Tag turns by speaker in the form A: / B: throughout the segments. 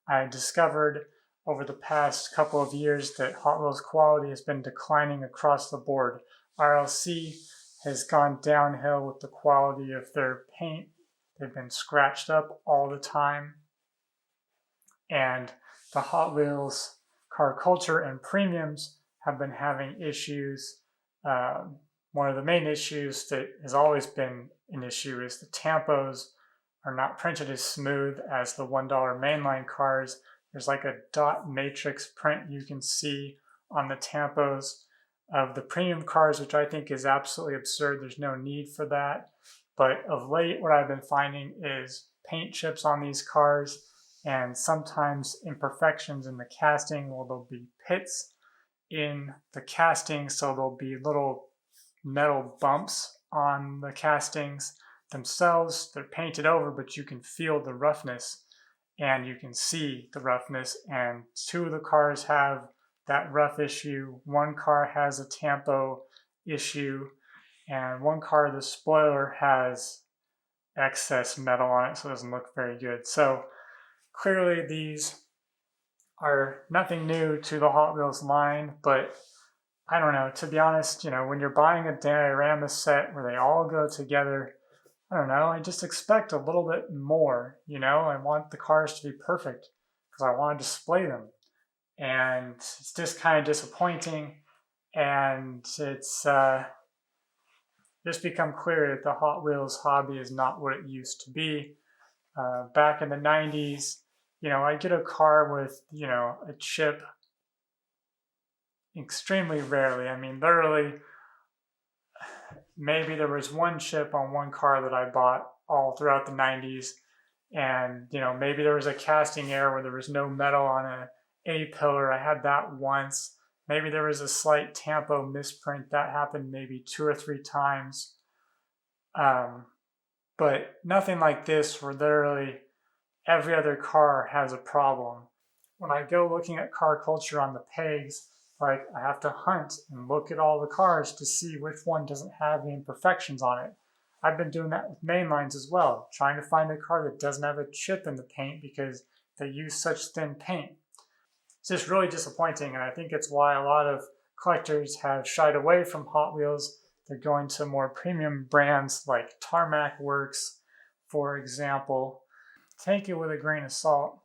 A: I discovered over the past couple of years that Hot Wheels quality has been declining across the board. RLC has gone downhill with the quality of their paint. They've been scratched up all the time. And the Hot Wheels car culture and premiums have been having issues. One of the main issues that has always been an issue is the tampos are not printed as smooth as the $1 mainline cars. There's like a dot matrix print you can see on the tampos of the premium cars, which I think is absolutely absurd. There's no need for that. But of late, what I've been finding is paint chips on these cars and sometimes imperfections in the casting. Well, there'll be pits in the casting, so there'll be little metal bumps on the castings themselves. They're painted over, but you can feel the roughness and you can see the roughness. And two of the cars have that rough issue. One car has a tampo issue, and one car, the spoiler, has excess metal on it, so it doesn't look very good. So clearly these are nothing new to the Hot Wheels line, but I don't know, to be honest, when you're buying a diorama set where they all go together, I don't know, I just expect a little bit more, I want the cars to be perfect because I want to display them. And it's just kind of disappointing, and it's just become clear that the Hot Wheels hobby is not what it used to be. Back in the 90s, I'd get a car with, a chip extremely rarely. I mean, literally, maybe there was one chip on one car that I bought all throughout the 90s. And, maybe there was a casting error where there was no metal on a A-pillar. I had that once. Maybe there was a slight tampo misprint. That happened maybe 2 or 3 times. But nothing like this where literally every other car has a problem. When I go looking at car culture on the pegs, I have to hunt and look at all the cars to see which one doesn't have the imperfections on it. I've been doing that with mainlines as well, trying to find a car that doesn't have a chip in the paint because they use such thin paint. It's just really disappointing, and I think it's why a lot of collectors have shied away from Hot Wheels. They're going to more premium brands like Tarmac Works, for example. Take it with a grain of salt,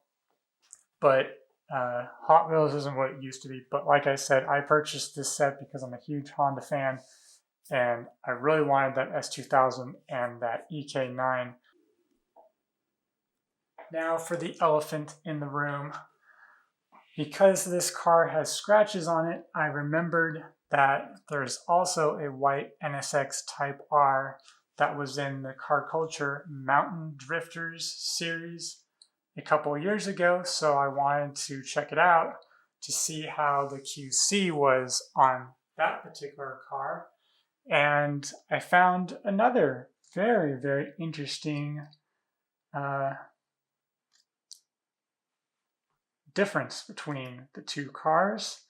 A: but Hot Wheels isn't what it used to be. But like I said, I purchased this set because I'm a huge Honda fan, and I really wanted that S2000 and that EK9. Now for the elephant in the room. Because this car has scratches on it, I remembered that there's also a white NSX Type R that was in the Car Culture Mountain Drifters series a couple of years ago, so I wanted to check it out to see how the QC was on that particular car. And I found another very, very interesting difference between the two cars.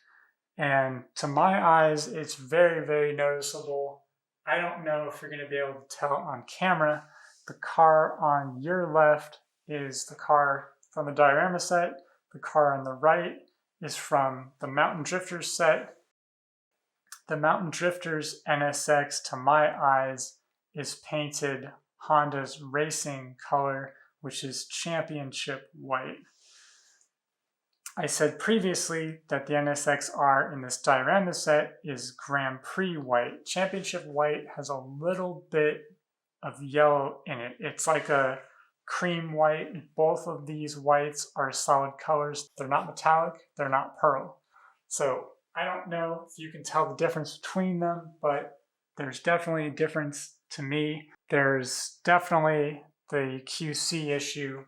A: And to my eyes, it's very, very noticeable. I don't know if you're going to be able to tell on camera. The car on your left is the car from the Diorama set. The car on the right is from the Mountain Drifters set. The Mountain Drifters NSX, to my eyes, is painted Honda's racing color, which is championship white. I said previously that the NSX-R in this Diorama set is Grand Prix white. Championship white has a little bit of yellow in it. It's like a cream white. Both of these whites are solid colors. They're not metallic, they're not pearl. So I don't know if you can tell the difference between them, but there's definitely a difference to me. There's definitely the QC issue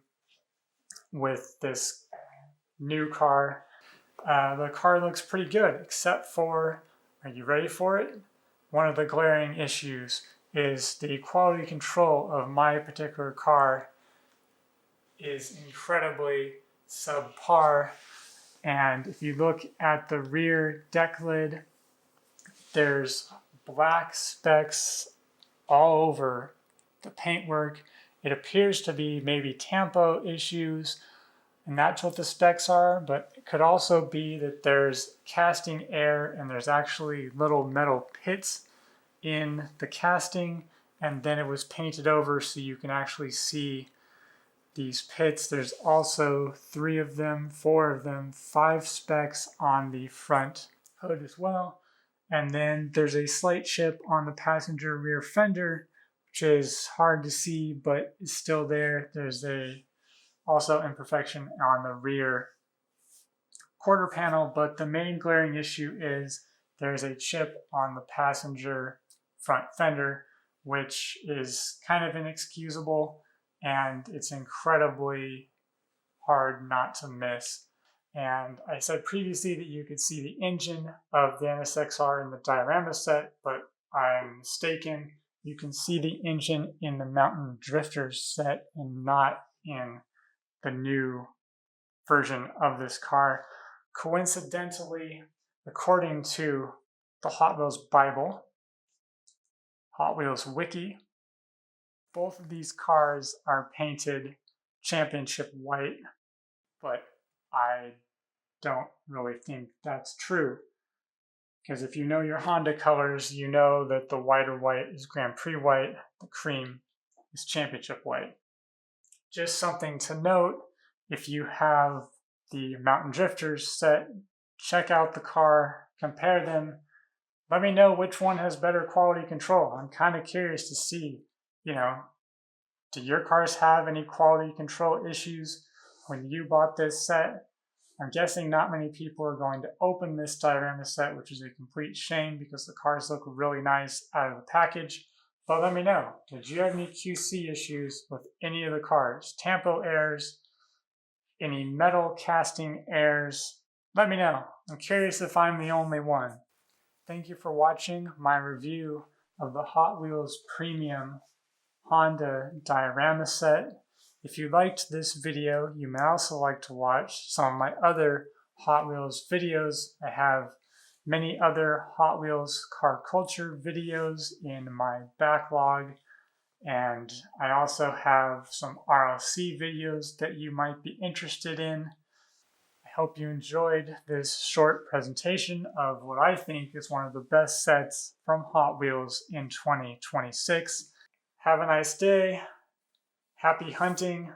A: with this new car. The car looks pretty good, except for, are you ready for it? One of the glaring issues is the quality control of my particular car is incredibly subpar. And if you look at the rear deck lid, there's black specks all over the paintwork. It appears to be maybe tampo issues. and that's what the specs are, but it could also be that there's casting air and there's actually little metal pits in the casting, and then it was painted over so you can actually see these pits. There's also 3 of them, 4 of them, 5 specks on the front hood as well. And then there's a slight chip on the passenger rear fender, which is hard to see, but is still there. There's also imperfection on the rear quarter panel, but the main glaring issue is there's a chip on the passenger front fender, which is kind of inexcusable, and it's incredibly hard not to miss. And I said previously that you could see the engine of the NSX-R in the Diorama set, but I'm mistaken. You can see the engine in the Mountain Drifters set and not in the new version of this car. Coincidentally, according to the Hot Wheels Bible, Hot Wheels Wiki, both of these cars are painted championship white, but I don't really think that's true. Because if you know your Honda colors, you know that the whiter white is Grand Prix white, the cream is championship white. Just something to note, if you have the Mountain Drifters set, check out the car, compare them. Let me know which one has better quality control. I'm kind of curious to see, do your cars have any quality control issues when you bought this set? I'm guessing not many people are going to open this Diorama set, which is a complete shame because the cars look really nice out of the package. But let me know, did you have any QC issues with any of the cars? Tampo errors, any metal casting errors? Let me know. I'm curious if I'm the only one. Thank you for watching my review of the Hot Wheels Premium Honda Diorama set. If you liked this video, you may also like to watch some of my other Hot Wheels videos. I have many other Hot Wheels car culture videos in my backlog, and I also have some RLC videos that you might be interested in. I hope you enjoyed this short presentation of what I think is one of the best sets from Hot Wheels in 2026. Have a nice day. Happy hunting.